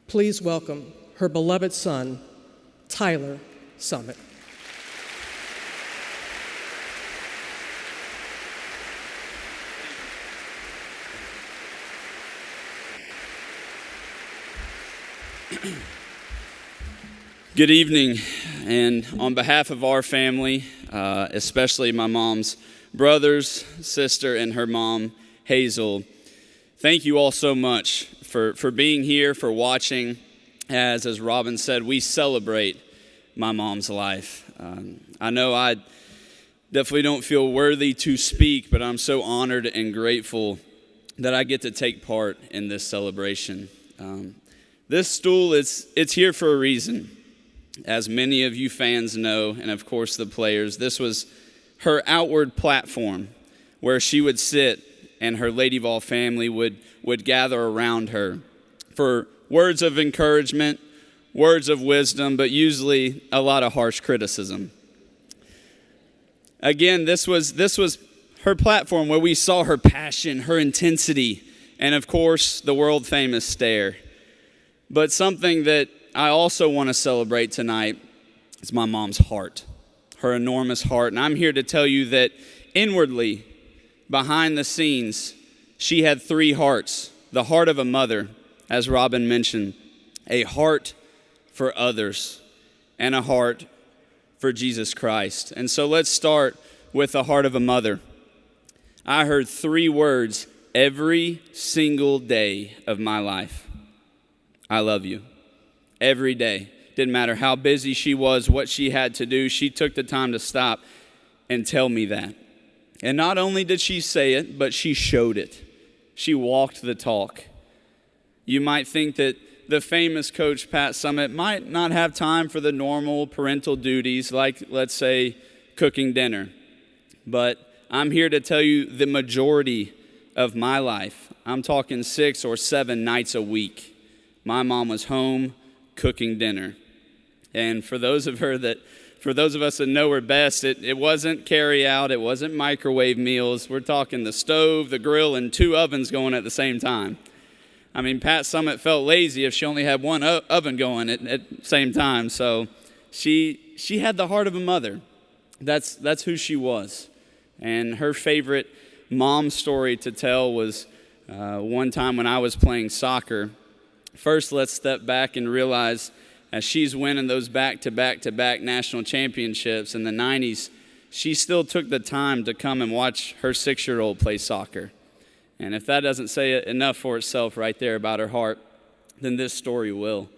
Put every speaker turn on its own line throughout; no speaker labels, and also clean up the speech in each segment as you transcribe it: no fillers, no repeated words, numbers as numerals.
Please welcome her beloved son, Tyler Summitt.
Good evening, and on behalf of our family, especially my mom's brothers, sister, and her mom, Hazel, thank you all so much for being here, for watching. As Robin said, we celebrate my mom's life. I know I definitely don't feel worthy to speak, but I'm so honored and grateful that I get to take part in this celebration. This stool, it's here for a reason. As many of you fans know, and of course the players, this was her outward platform where she would sit and her Lady Vol family would gather around her for words of encouragement, words of wisdom, but usually a lot of harsh criticism. Again, this was her platform where we saw her passion, her intensity, and of course the world famous stare. But something that I also want to celebrate tonight is my mom's heart, her enormous heart. And I'm here to tell you that inwardly, behind the scenes, she had three hearts. The heart of a mother, as Robin mentioned, a heart for others, and a heart for Jesus Christ. And so let's start with the heart of a mother. I heard three words every single day of my life. I love you. Every day. Didn't matter how busy she was, what she had to do, she took the time to stop and tell me that. And not only did she say it, but she showed it. She walked the talk. You might think that the famous coach, Pat Summitt, might not have time for the normal parental duties like, let's say, cooking dinner. But I'm here to tell you the majority of my life, I'm talking 6 or 7 nights a week, my mom was home cooking dinner. And for those of us that know her best, it wasn't carry out, it wasn't microwave meals. We're talking the stove, the grill, and 2 ovens going at the same time. I mean, Pat Summitt felt lazy if she only had 1 oven going at the same time. So she had the heart of a mother. That's who she was. And her favorite mom story to tell was one time when I was playing soccer. First, let's step back and realize as she's winning those back-to-back national championships in the 90s, she still took the time to come and watch her 6-year-old play soccer. And if that doesn't say enough for itself right there about her heart, then this story will.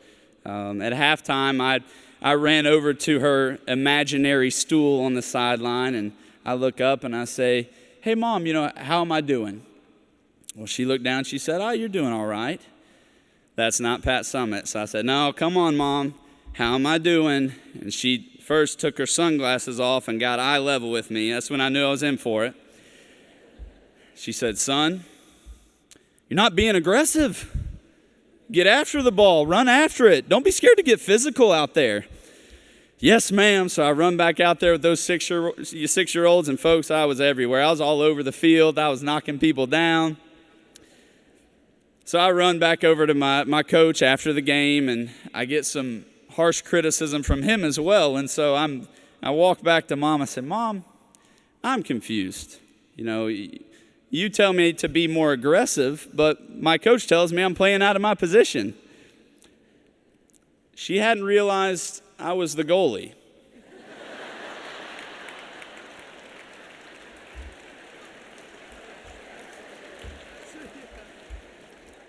At halftime, I ran over to her imaginary stool on the sideline, and I look up and I say, "Hey, Mom, how am I doing?" Well, she looked down, she said, "Oh, you're doing all right." That's not Pat Summitt. So I said, "No, come on, Mom. How am I doing?" And she first took her sunglasses off and got eye level with me. That's when I knew I was in for it. She said, "Son, you're not being aggressive. Get after the ball. Run after it. Don't be scared to get physical out there." "Yes, ma'am." So I run back out there with those 6-year-olds, and folks, I was everywhere. I was all over the field. I was knocking people down. So I run back over to my coach after the game, and I get some harsh criticism from him as well. And so I walk back to Mom. I said, "Mom, I'm confused. You tell me to be more aggressive, but my coach tells me I'm playing out of my position." She hadn't realized I was the goalie.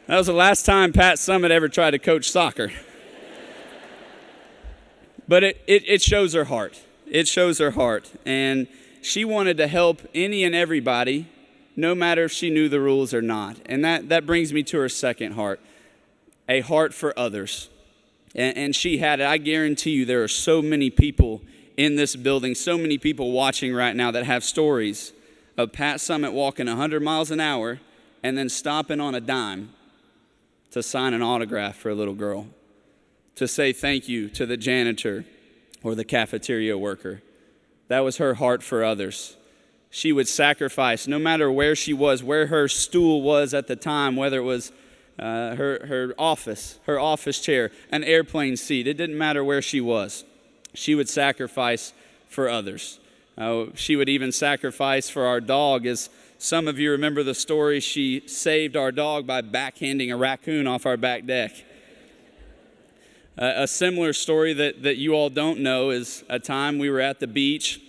That was the last time Pat Summitt ever tried to coach soccer. But it shows her heart. It shows her heart. And she wanted to help any and everybody, no matter if she knew the rules or not. And that brings me to her second heart, a heart for others. And she had it. I guarantee you there are so many people in this building, so many people watching right now that have stories of Pat Summitt walking 100 miles an hour and then stopping on a dime to sign an autograph for a little girl, to say thank you to the janitor or the cafeteria worker. That was her heart for others. She would sacrifice no matter where she was, where her stool was at the time, whether it was her office chair, an airplane seat. It didn't matter where she was. She would sacrifice for others. She would even sacrifice for our dog. As some of you remember the story, she saved our dog by backhanding a raccoon off our back deck. A similar story that you all don't know is a time we were at the beach.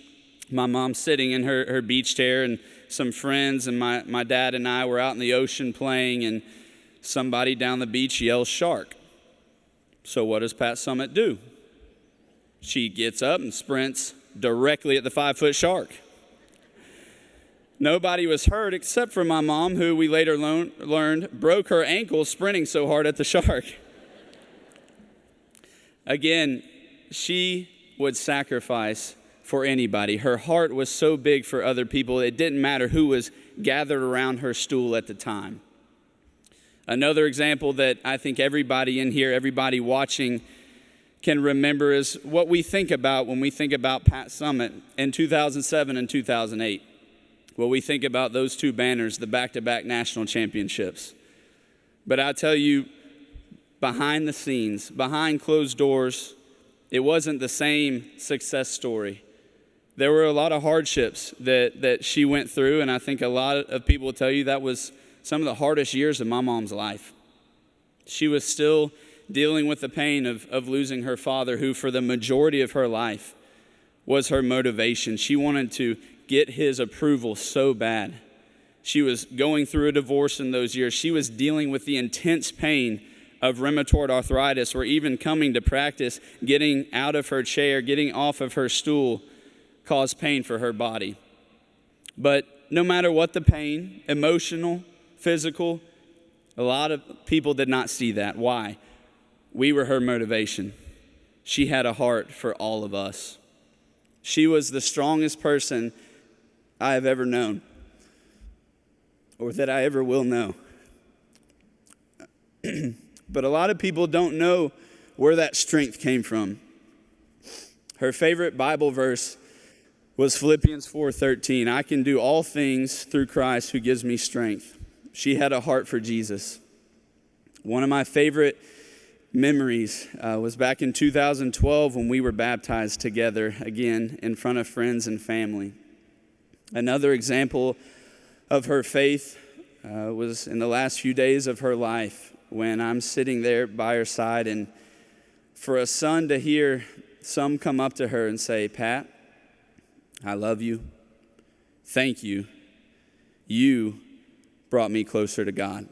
My mom sitting in her beach chair, and some friends and my dad and I were out in the ocean playing, and somebody down the beach yells, "Shark." So what does Pat Summitt do? She gets up and sprints directly at the 5-foot shark. Nobody was hurt except for my mom, who we later learned broke her ankle sprinting so hard at the shark. Again, she would sacrifice for anybody. Her heart was so big for other people, it didn't matter who was gathered around her stool at the time. Another example that I think everybody in here, everybody watching, can remember is what we think about when we think about Pat Summitt in 2007 and 2008. Well, we think about those two banners, the back-to-back national championships. But I tell you, behind the scenes, behind closed doors, it wasn't the same success story. There were a lot of hardships that she went through, and I think a lot of people will tell you that was some of the hardest years of my mom's life. She was still dealing with the pain of losing her father, who for the majority of her life was her motivation. She wanted to get his approval so bad. She was going through a divorce in those years. She was dealing with the intense pain of rheumatoid arthritis, or even coming to practice, getting out of her chair, getting off of her stool caused pain for her body. But no matter what the pain, emotional, physical, a lot of people did not see that. Why? We were her motivation. She had a heart for all of us. She was the strongest person I have ever known, or that I ever will know. But a lot of people don't know where that strength came from. Her favorite Bible verse was Philippians 4:13. I can do all things through Christ who gives me strength. She had a heart for Jesus. One of my favorite memories was back in 2012 when we were baptized together again in front of friends and family. Another example of her faith was in the last few days of her life, when I'm sitting there by her side, and for a son to hear some come up to her and say, "Pat, I love you. Thank you. You brought me closer to God."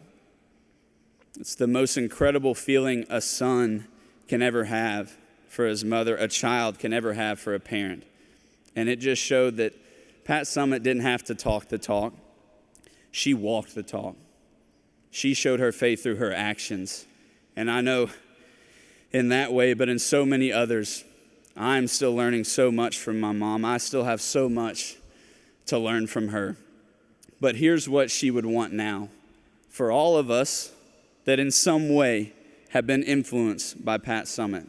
It's the most incredible feeling a son can ever have for his mother, a child can ever have for a parent. And it just showed that Pat Summitt didn't have to talk the talk. She walked the talk. She showed her faith through her actions. And I know in that way, but in so many others, I'm still learning so much from my mom. I still have so much to learn from her. But here's what she would want now. For all of us that in some way have been influenced by Pat Summitt,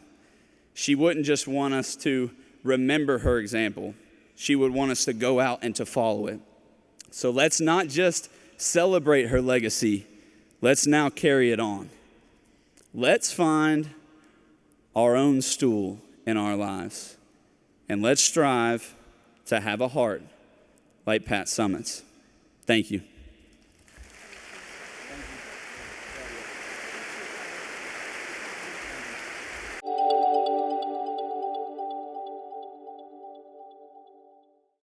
she wouldn't just want us to remember her example. She would want us to go out and to follow it. So let's not just celebrate her legacy. Let's now carry it on. Let's find our own stool in our lives, and let's strive to have a heart like Pat Summitt's. Thank you.